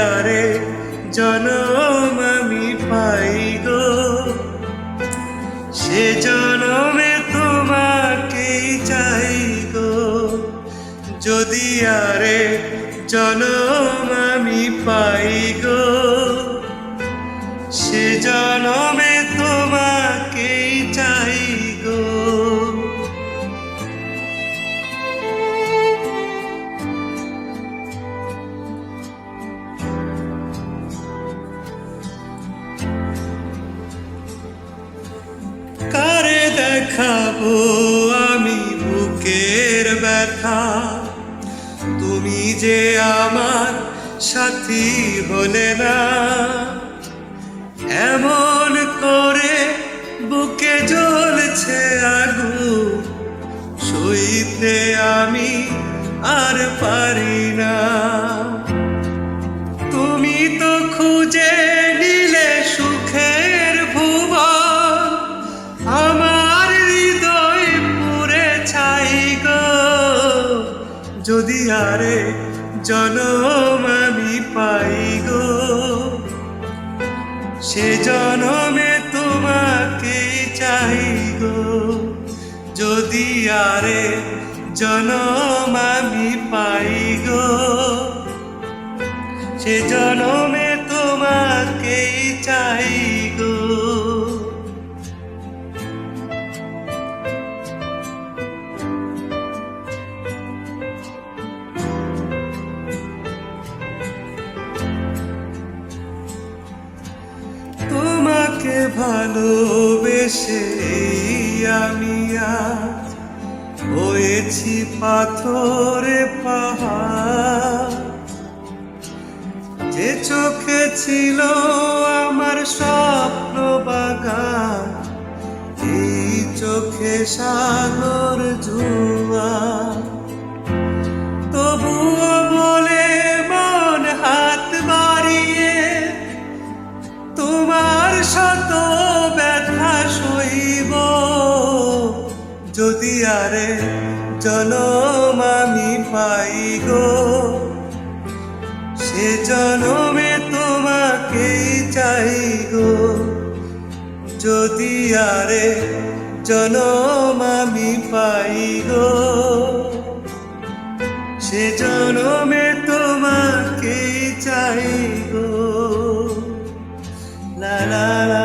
আরে জনম আমি পাই গো, সে জনমে তোমাকেই চাই গো। যদি আরে জনম আমি পাই গো, সে জনমে তোমাকেই চাই গো। কারে দেখাবো আমি বুকের ব্যথা, তুমি যে আমার সাথী হলে না। এমন করে বুকে জ্বলছে আগুন, সইতে আমি আর পারি না। তুমি তো খুঁজে নিলে সুখের ভুবন, আমার হৃদয় পুরে ছাই গো। যদি আরে জনম আমি পাই গো, সে জনমে তোমাকে চাই গো। যদি আরে জনম আমি পাই গো, সে জনমে তোমাকে চাই গো। তোমাকে ভালোবেসে আমি আজ হয়েছি পাথরে পাহাড়। যে চোখে ছিল আমার স্বপ্ন বাগান, এই চোখে সাগর জোয়ার। তবুও বলে মন হাত বাড়িয়ে তোমার শত ব্যথা সইব। যদি আরে জনম আমি পাই গো, সে জনমে তোমাকেই চাই গো। যদি আরে জনম আমি পাই গো, সে জনমে তোমাকেই চাই গো। লা লা লা।